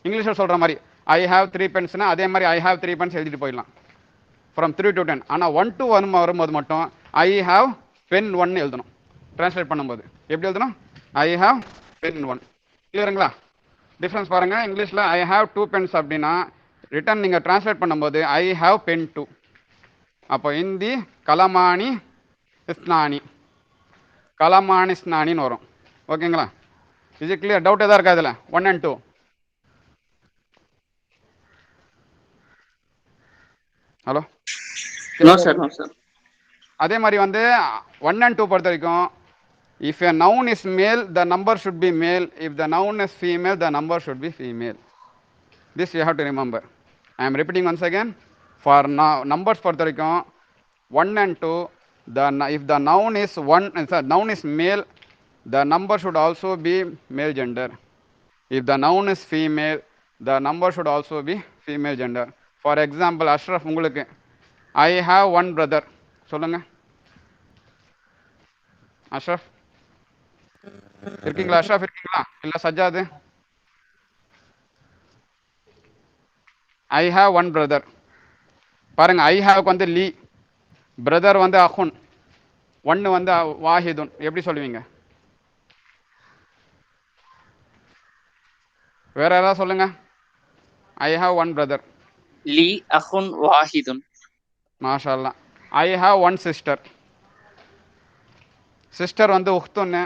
இங்கிலீஷில் சொல்கிற மாதிரி ஐ ஹாவ் 3 பென்ஸ்னா அதே மாதிரி ஐ ஹாவ் 3 பென்ஸ் எழுதிட்டு போயிடலாம் ஃப்ரம் 3 to 10. ஆனால் 1 to 1 வரும்போது மட்டும் ஐ ஹாவ் பென் 1 எழுதணும். ட்ரான்ஸ்லேட் பண்ணும்போது எப்படி எழுதணும்? I have pen 1. கிளியருங்களா? டிஃப்ரென்ஸ் பாருங்கள். இங்கிலீஷில் ஐ ஹாவ் 2 பென்ஸ் அப்படின்னா ரிட்டன் நீங்கள் ட்ரான்ஸ்லேட் பண்ணும்போது ஐ ஹாவ் பென் 2. அப்போ இந்தி கலமானி ஸ்நானி, கலமானி ஸ்நானின்னு வரும். ஓகேங்களா? இது கிளியர்? டவுட் எதாவது இருக்கா இதில்? 1 and 2. Hello? No sir, no sir. அதே மாதிரி வந்து 1 and 2 பொறுத்த வரைக்கும் if a noun is male the number should be male, if the noun is female the number should be female. This you have to remember. I am repeating once again. For numbers பொறுத்த வரைக்கும் 1 and 2, if the noun is noun is male, the number should also be male gender. If the noun is female, the number should also be female gender. For example, Ashraf உங்களுக்கு I have 1 brother சொல்லுங்க. அஷ்ரஃப் இருக்கீங்களா? அஷ்ரஃப் இருக்கீங்களா? இல்லை சஜாது? ஐ have 1 brother. பாருங்க, ஐ ஹாவ்க்கு வந்து லீ, brother வந்து அஹுன், 1 வந்து வாஹிதுன். எப்படி சொல்லுவீங்க? வேற யாராவது சொல்லுங்க. I have 1 brother. லி அஹுன் வாஹிதுன். மாஷா அல்லாஹ். I have 1 sister. சிஸ்டர் வந்து உஹ்துன்னு,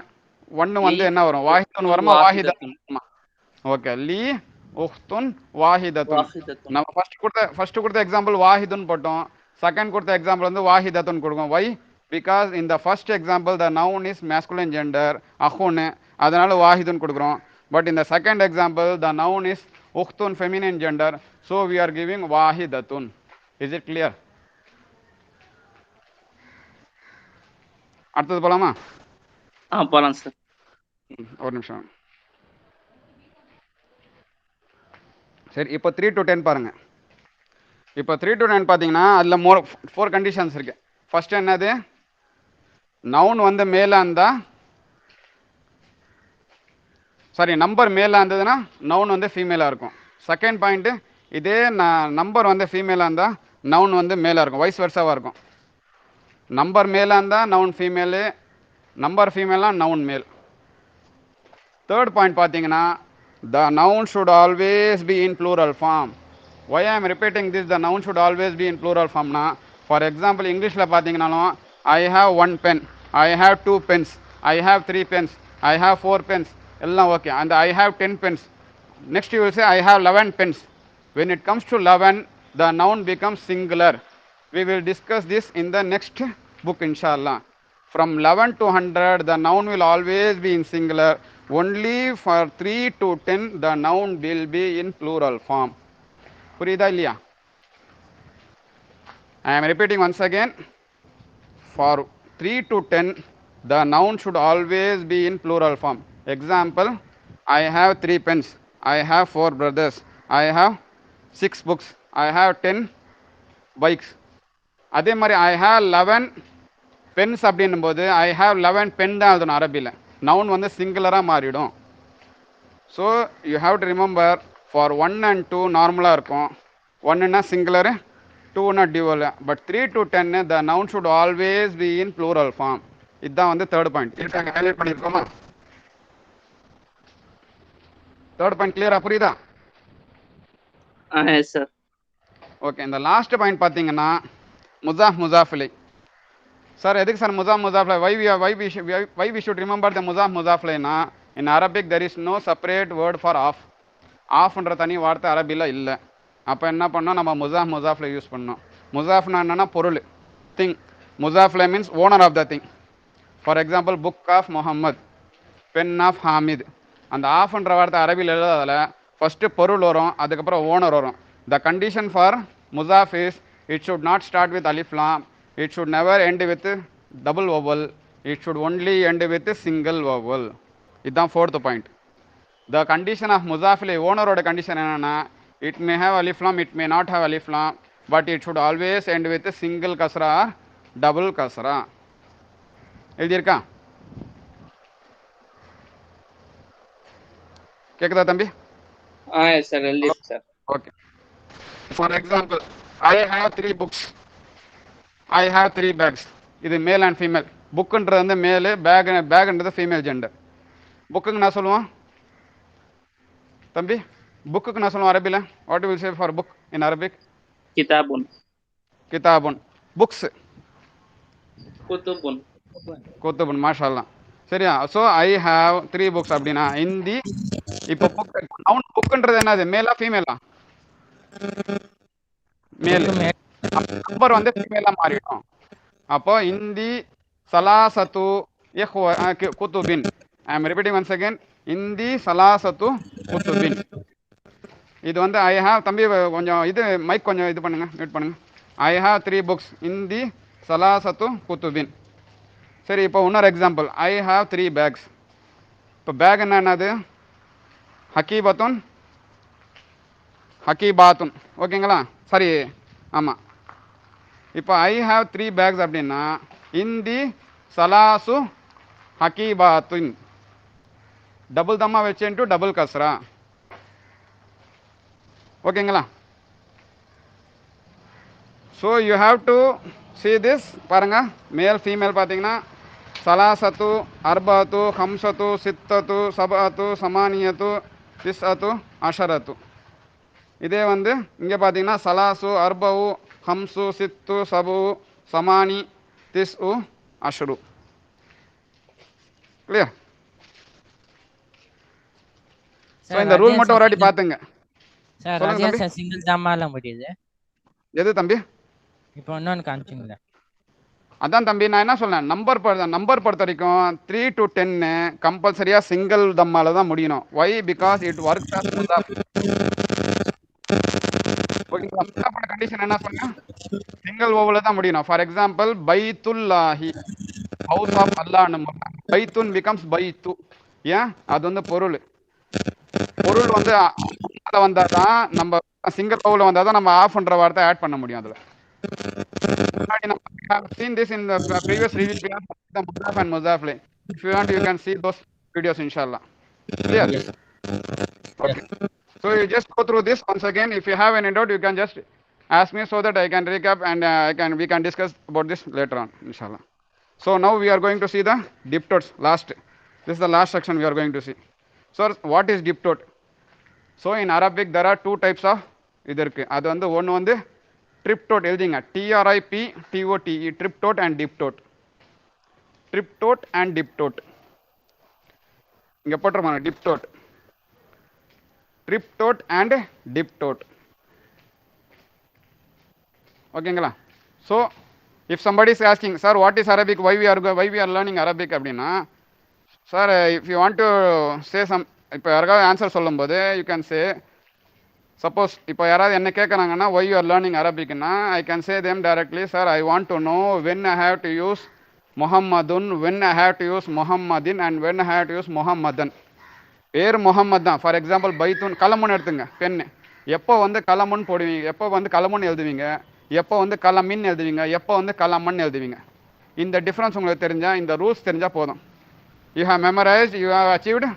1 வந்து என்ன வரும்? வாஹிதுன் வருமா வாஹிதத்துன்? ஓகே, லீ உஹ்துன் வாஹிதத்துன். நம்ம ஃபர்ஸ்ட் கொடுத்த எக்ஸாம்பிள் வாஹிதுன் போட்டோம், செகண்ட் கொடுத்த எக்ஸாம்பிள் வந்து வாஹிதத்துன் கொடுக்கும். வை? பிகாஸ் இந்த first example the noun is masculine gender அஹுன்னு, அதனால வாஹிதுன் கொடுக்குறோம். பட் இந்த second example the noun is உஹ்துன் feminine gender, so we are giving வாஹிதத்துன். Is it clear? அடுத்தது போலாமா? போலாம் சார். ஒரு நிமிஷம். சரி, இப்போ 3 to 10 பாருங்க. இப்போ 3 to 10 பார்த்தீங்கன்னா அதில் 4 கண்டிஷன்ஸ் இருக்கு. ஃபர்ஸ்ட் என்னது? நவுன் வந்து மேலே இருந்தா, சாரி நம்பர் மேலே இருந்ததுன்னா நவுன் வந்து ஃபீமேலாக இருக்கும். செகண்ட் பாயிண்ட்டு, இதே நம்பர் வந்து ஃபீமேலாக இருந்தால் நவுன் வந்து மேலே இருக்கும், வைஸ் வெர்சாவாக இருக்கும். நம்பர் மேலே இருந்தால் நவுன் ஃபீமேலு, நம்பர் ஃபீமேல்னா நவுன் மேல். தேர்ட் பாயிண்ட் பார்த்தீங்கன்னா the noun should always be in plural form. Why I am repeating this? The noun should always be in plural form na. For example, இங்கிலீஷில் பார்த்தீங்கன்னாலும் I have 1 pen, I have 2 pens, I have 3 pens, I have 4 pens, எல்லாம் okay. and I have 10 pens. Next you will say I have 11 pens. When it comes to 11, the noun becomes singular. We will discuss this in the next book inshallah. From 11 to 100, the noun will always be in singular. Only for 3 to 10, the noun will be in plural form. புரியுதா இல்லையா? I am repeating once again. For 3 to 10, the noun should always be in plural form. Example, I have 3 pens, I have 4 brothers, I have 6 books, I have 10 bikes. அதே மாதிரி I have 11 pens அப்படின்னும் போது I have 11 pen தான் எழுதணும் அரபியில். Noun வந்து சிங்குலராக மாறிடும். So you have to remember for 1 and 2 நார்மலாக இருக்கும். 1ன்னா சிங்குலரு, 2ன்னா dual. But 3 to 10 the noun should always be in plural form. இதுதான் வந்து தேர்ட் பாயிண்ட். இருக்காங்க, ஹைலைட் பண்ணியிருக்கோமா? தேர்ட் பாயிண்ட் கிளியரா புரியுதா? Yes, sir. ஓகே. இந்த லாஸ்ட் பாயிண்ட் பார்த்தீங்கன்னா முசாஃப் முசாஃபிலை. சார் எதுக்கு சார் முசாஃப் முசாஃபிலை? Why we should remember the முசாஃப் முசாஃபிலைனா, in Arabic there is no separate word for of. ஆஃப்ன்ற தனி வார்த்தை அரபியில் இல்லை. அப்போ என்ன பண்ணோம், நம்ம முசாஃப் முசாஃபில் யூஸ் பண்ணோம். முசாஃப்னா என்னன்னா பொருள், திங். முசாஃபில் means owner of the thing. For example book of Muhammad, pen of Hamid. அந்த ஆஃப்ன்ற வார்த்தை அரபியில் எழுதாதில் ஃபஸ்ட்டு பொருள் வரும், அதுக்கப்புறம் ஓனர் வரும். த கண்டிஷன் ஃபார் முசாஃப் is it should not start with அலிஃப் லாம், it should never end with double vowel, it should only end with single vowel. இதுதான் fourth point. The condition of முசாஃபிலை, ஓனரோட கண்டிஷன் என்னென்னா, it may have alif lam, it may not have alif lam, but it should always end with a single kasra or double kasra. எழுதியிருக்கா? கேக்குதா தம்பி? Yes, sir. Sir. Okay. For example, I have 3 books, I have 3 bags. இது male and female. புக்குன்றது வந்து மேலு, பேக்ன்றது female gender. புக்குக்கு நான் சொல்லுவோம் தம்பி, புக்குக்கு நான் சொல்லுவோம் அரபியில். What will say for book in Arabic? Kitabun. கிதாபுன். Books Kutubun. குத்துபுன். மாஷால்லா. சரியா? ஸோ ஐ ஹாவ் 3 books அப்படின்னா இந்தி. இப்போ புக் நவுன் புக்குன்றது என்னது, மேலா ஃபீமேலா? மேல். நம்பர் வந்து ஃபீமேலா மாறிடும். அப்போ இந்தி சலாசத்து குத்துபின். I am repeating once again, இந்தி சலாசத்து குத்துபின். இது வந்து ஐ ஹாவ். தம்பி கொஞ்சம் இது மைக் கொஞ்சம் இது பண்ணுங்க, மியூட் பண்ணுங்க. ஐ ஹாவ் 3 books, இந்தி சலாசத்து குத்துபின். சரி, இப்போ இன்னொரு எக்ஸாம்பிள், ஐ ஹாவ் 3 bags. இப்போ பேக் என்னது, ஹக்கீபத்துன் ஹக்கீபாத்துன். ஓகேங்களா? சரி, ஆமாம். இப்போ ஐ ஹாவ் 3 bags அப்படின்னா இந்தி சலாசு ஹக்கீபாத்துன். டபுள் தம்மா வச்சுட்டு டபுள் கஸ்ரா. ஓகேங்களா? So you have to see this. பாருங்க, மேல் ஃபீமேல் பார்த்தீங்கன்னா சலாசத்து, அர்பாத்து, ஹம்சத்து, சித்தத்து, சபாத்து, சமானியத்து, திஸ்அத்து, அஷரத்து. இதே வந்து இங்கே பார்த்தீங்கன்னா சலாசு, அர்பவு, ஹம்சு, சித்து, சபு, சமானி, திஸ்உ, அஷ்ரு. கிளியர்? ஸோ இந்த ரூல் மட்டும் ஒரு வாட்டி பார்த்துங்க. சார் சொல்லுங்க அதே தம்பி. சார் சிங்கிள் தாமால முடியுது. எது தம்பி? இப்போ இன்னொன்று காமிச்சிங்களா? அதான் தம்பி, நான் என்ன சொன்னேன், நம்பர் பொறுத்த வரைக்கும் 3 to 10 கம்பல்சரியா சிங்கிள் தம்மால தான் முடியணும். Why? Because it work as முசாஃப். ஓகேங்களா? முசாஃபோட கண்டிஷன் என்ன சொன்னேன், சிங்கிள் ஓவல தான் முடியணும். ஃபார் எக்ஸாம்பிள், பைத்துல்லாஹி, ஹவுஸ் ஆஃப் அல்லாஹ்னு. பைத்துன் பிகம்ஸ் பைத்து. ஏன்? அது வந்து பொருள். பொருள் வந்து வந்தால் தான் நம்ம சிங்கிள் ஓவல வந்தால் தான் நம்ம ஆஃப்ன்ற வார்த்தை ஆட் பண்ண முடியும். அதில் we have seen this in the previous review. We have the Muzaf and Muzafli. If you want, you can see those videos, inshallah. Clear? Yes. Okay. So you just go through this once again. If you have any doubt, you can just ask me so that I can recap and we can discuss about this later on, inshallah. So now we are going to see the diptotes. This is the last section we are going to see. So what is diptote? So in Arabic there are 2 types of இது இருக்கு. அது வந்து ஒன்று வந்து triptote. எழுதிங்க, TRIPTOTE, triptote and diptote. Triptote and diptote இங்கே போட்டுருவாங்க. Diptote, triptote and diptote. ஓகேங்களா? So if somebody is asking, sir what is Arabic, why we are learning Arabic அப்படின்னா, sir if you want to say some, இப்போ யாருக்காவது answer சொல்லும்போது you can say, suppose இப்போ யாராவது என்ன கேட்குறாங்கன்னா ஒய் யூ ஆர் லேர்னிங் அரபிக்னா, I can say them directly, sir I want to know when I have to use முஹம்மதுன், when I have to use முஹம்மதின் and when I have to use முஹம்மதன். பேர் முகம்மது தான். For example பைத்துன், கலமுன்னு எடுத்துங்க, பெண்ணு. எப்போ வந்து கலமுன்னு போடுவீங்க, எப்போ வந்து கலமுன்னு எழுதுவீங்க, எப்போ வந்து கலமின் எழுதுவீங்க, எப்போ வந்து கலமன் எழுதுவீங்க. இந்த டிஃப்ரென்ஸ் உங்களுக்கு தெரிஞ்சால், இந்த ரூல்ஸ் தெரிஞ்சால் போதும். You have memorised, you have achieved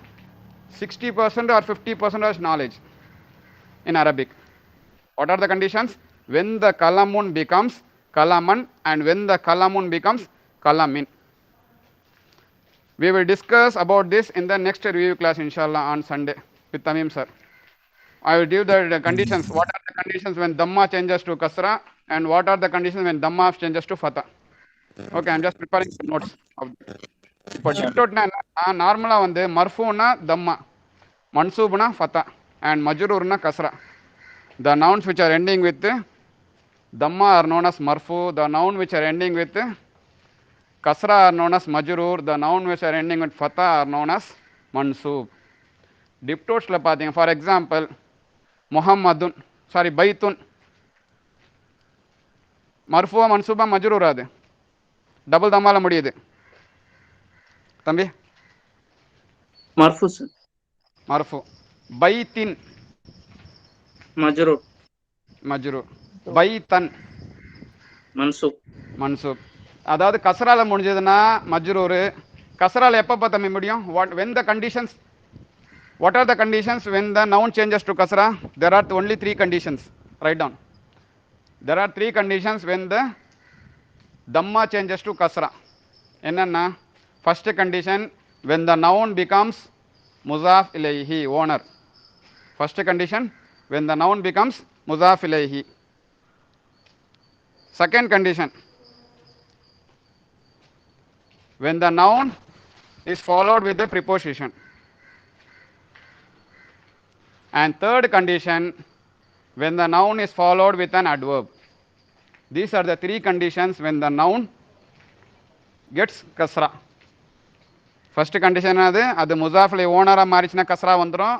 60% or 50% knowledge in Arabic. What are the conditions? When the kalamun becomes kalaman and when the kalamun becomes kalamin. We will discuss about this in the next review class, inshallah, on Sunday with Tamim sir. I will give the conditions. What are the conditions when Dhamma changes to Kasra and what are the conditions when Dhamma changes to Fatha? Okay, I am just preparing some notes. இப்போ டிப்டோட்னா என்ன? நார்மலாக வந்து மர்ஃபூனா தம்மா, மன்சூப்னா Fatah and majrurna kasra. The nouns which are ending with dhamma are known as marfu. The noun which are ending with kasra are known as majrur. The noun which are ending with fatha are known as mansoob. Diptotes la paathinga, for example muhammadun, sorry baitun, marfu mansooba majrur adu double dhamma la mudiyudhu தம்பி. மர்ஃபு sir. மர்ஃபு. பைத்தின் மஜ்ரூர். மஜ்ரூர். பைத்தன் மன்சூப். மன்சூப். அதாவது கஸ்ரால முடிஞ்சதுன்னா மஜ்ரூர். கஸ்ரால எப்போ தம்பி முடியும்? What when the conditions, what are the conditions when the noun changes to kasra? There are only 3 conditions. Write down. There are 3 conditions when the dhamma changes to kasra. என்னன்னா, first condition when the noun becomes muzaf ilayhi, owner. First condition when the noun becomes muzaf ilayhi. Second condition when the noun is followed with a preposition. And third condition when the noun is followed with an adverb. These are the 3 conditions when the noun gets kasra. First condition அது முசாஃப்ல ஓனரா மாறிச்சுனா கஸ்ரா வந்துடும்.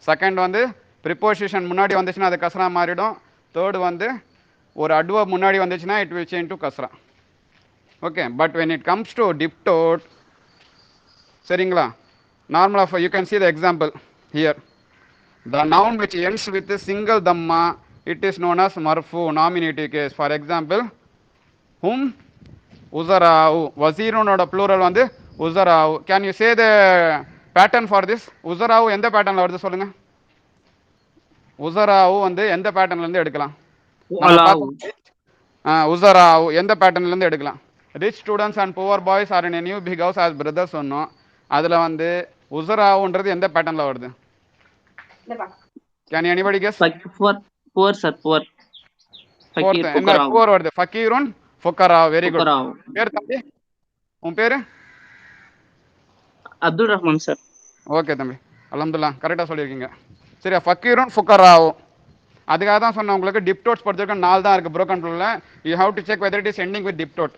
Second வந்து preposition முன்னாடி வந்துச்சுன்னா அது கஸ்ரா மாறிடும். Third வந்து ஒரு adverb முன்னாடி வந்துச்சுன்னா இட் வில் சேஞ்ச் டு கஸ்ரா. Okay, but when it comes to diptote, சரிங்களா, நார்மலாக you can see the example here. The noun which ends with single தம்மா இட் இஸ் நோன் அஸ் மர்ஃபு, நாமினேட்டிவ் கேஸ். ஃபார் எக்ஸாம்பிள் ஹும் உசராவு, வசீருனோட plural வந்து உசராவு. Can you say the pattern for this? உசராவு எந்த பேட்டர்னில் வருது சொல்லுங்கள். உசராவு வந்து எந்த பேட்டர்ன்லேருந்து எடுக்கலாம்? உசராவு எந்த பேட்டர்ன்லேருந்து எடுக்கலாம்? Rich students and poor boys are in a new big house as brothers சொன்னோம். அதில் வந்து உசராவுன்றது எந்த பேட்டர்னில் வருது? Can anybody guess? Poor sir, poor. என்ன புவர் வருது? ஃபக்கீருன் ஃபுக்கரா. Very good. பேர் தம்பி, உன் பேர்? அப்துல் ரஹ்மான் சார். ஓகே தம்பி, அல்ஹம்துலில்லாஹ் கரெக்டாக சொல்லியிருக்கீங்க. சரியா, ஃபக்கீருன் ஃபுக்கராவு. அதுக்காக தான் சொன்னேன் உங்களுக்கு டிப்டோட்ஸ் பொறுத்தவரைக்கும் 4 தான் இருக்குது broken plural. You have to check whether it is ending with diptote.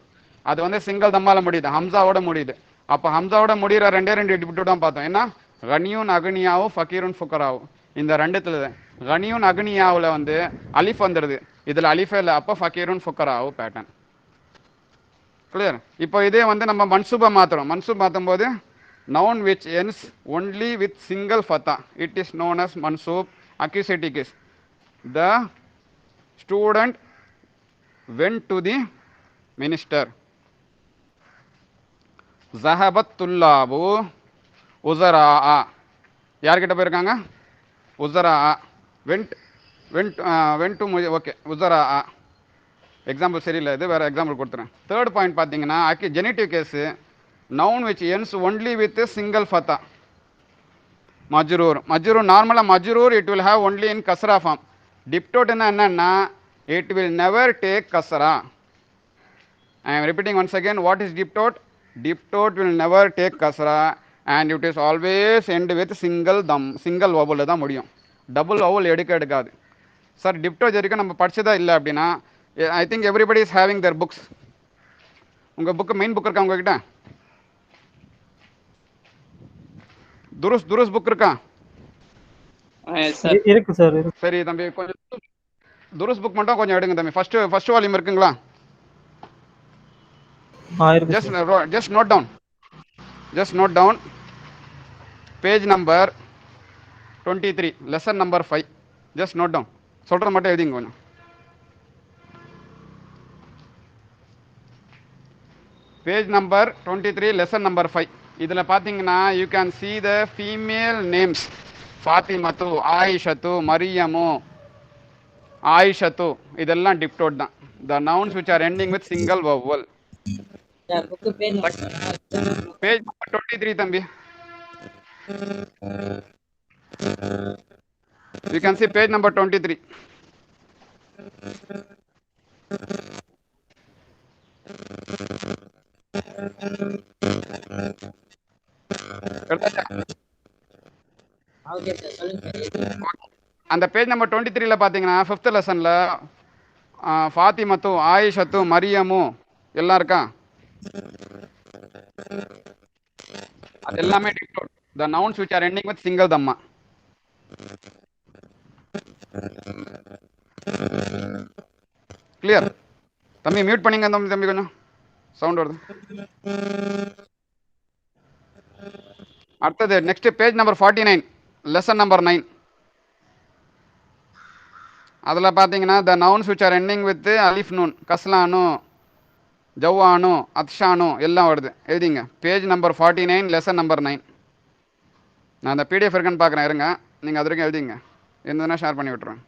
அது வந்து சிங்கிள் தம்மால முடியுது, ஹம்சாவோட முடியுது. அப்போ ஹம்சாவோட முடிகிற 2 டிப்டோட் தான் பார்த்தோம். ஏன்னா கனியூன் அக்னியாவும் ஃபக்கீருன் ஃபுக்கராவும். இந்த 2த்துல கனியூன் அக்னியாவில் வந்து அலிஃப் வந்துடுது, இதில் அலிஃபே இல்லை. அப்போ ஃபக்கீருன் ஃபுக்கராவு பேட்டர்ன். கிளியர்? இப்போ இதே வந்து நம்ம மன்சூபை மாற்றுறோம். மன்சூப் மாற்றும் போது noun which ends only with single fatha, it is known as mansoob. Accusative case, the student went to the minister. zahabat tullabu uzaraa, யார் கிட்ட போயிருக்காங்க? உசராஆ. went to ஓகே உசராஆ. எக்ஸாம்பிள் சரியில்லை, இது வேறு எக்ஸாம்பிள் கொடுத்துறேன். தேர்ட் பாயிண்ட் பார்த்தீங்கன்னா genitive case noun which ends only with a single fatha, majroor. Majroor, normally majroor it will have only in kasra form. Diptote enna it will never take kasra. I am repeating once again, what is diptote? Diptote will never take kasra and it is always end with single vowel தான் முடியும். Double vowel எடுக்காது. Sir டிப்டோட் வரைக்கும் நம்ம படிச்சதா இல்லை அப்படின்னா, I think everybody is having there books. உங்கள் book main book இருக்கா உங்ககிட்ட? துருஸ் புக் இருக்கா? இருக்கு சார். சரி தம்பி, கொஞ்சம் துருஸ் புக் மட்டும் கொஞ்சம் எடுங்க தம்பி. ஃபர்ஸ்ட் வால்யூம் இருக்குங்களா? ஆயிருக்கு sir. just note down. Just note down. Page number 23, lesson number 5. Just note down. சொல்ற மட்டும் எழுதிங்க கொஞ்சம். Page number 23, lesson number 5. இதுல பாத்தீங்கன்னா you can see the female names. ஃபாத்திமத்து, ஆயிஷத்து, Mariam, ஆயிஷத்து, இதெல்லாம் டிப்டோட் தான். The nouns which are ending with single vowel. Sir book page Page number 23 தம்பி. You can see page number 23. எடுத்தாச்சா? ஓகே சார் சொல்லுங்க சார். அந்த page number 23ல பாத்தீங்கன்னா 5th லெசன்ல ஃபாத்திமத்து, ஆயிஷத்து, மரியமு எல்லாம் இருக்கா? அது எல்லாமே டிக்டோட். The nouns which are ending with single dhamma. Clear? தம்பி மியூட் பண்ணீங்க தம்பி கொஞ்சம் சவுண்ட் வருது. அடுத்தது next page number 49, lesson number 9. அதில் பார்த்தீங்கன்னா the nouns which are ending with அலிஃப் நூன், கஸ்லானு, ஜவ்வானு, அத்ஷானு எல்லாம் வருது. எழுதிங்க பேஜ் நம்பர் 49, லெசன் நம்பர் 9. நான் அந்த பிடிஎஃப் இருக்குன்னு பார்க்குறேன், இருங்க. நீங்கள் அது வரைக்கும் எழுதிங்க, இருந்ததுன்னா ஷேர் பண்ணி விட்ருவேன்.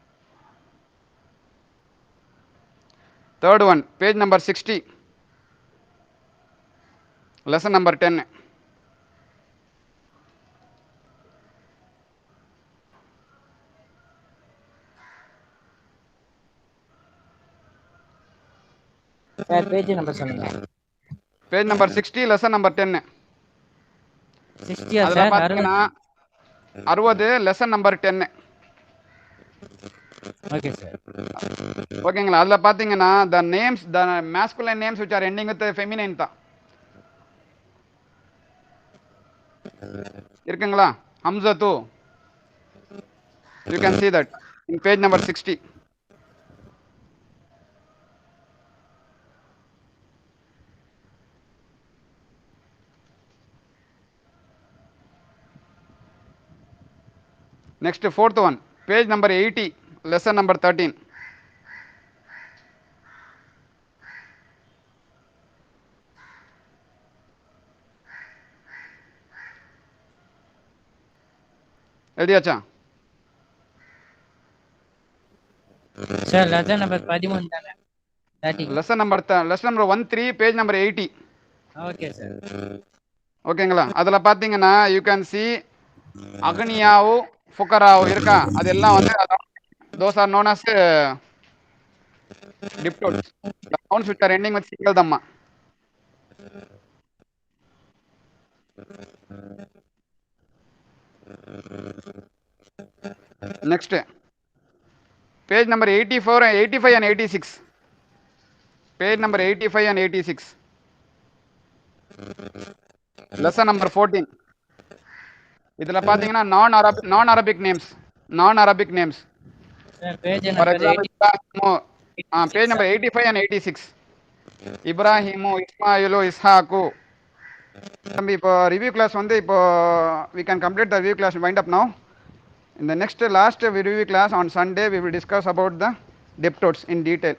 Third one, page number 60, lesson number 10. Sir page number சொல்லுங்க. Page number 60, lesson number 10. 60 அதில் சார் பார்த்தீங்கன்னா 60, லெசன் நம்பர் 10. Okay sir. ஓகேங்களா? அதில் பார்த்தீங்கன்னா the names, the masculine names which are ending with feminine தான் இருக்குங்களா? ஹம்சத்து, you can see that in page number 60. Next, fourth one, page number 80, lesson number 13. எழுதியாச்சா? Sir lesson number 13 தானே? 30. Lesson number 13, page number 80. Okay sir. ஓகேங்களா? அதில் பார்த்தீங்கன்னா you can see அக்னியாவு, ஃபுகராவு இருக்கா? அதெல்லாம் வந்து those are known as diptodes, the nouns which are ending with single dhamma. Next, page number 84 and 85 and 86. Page number 85 and 86. Lesson number 14. இதில் பார்த்தீங்கன்னா non-Arabic names. Sir page For number example, page number 85 and 86. Ibrahim, Ismail, இஸ்ஹாக்கு. தம்பி இப்போ review class வந்து இப்போ we can complete the review class, wind up now. In the next last review class on Sunday we will discuss about the diptodes in detail.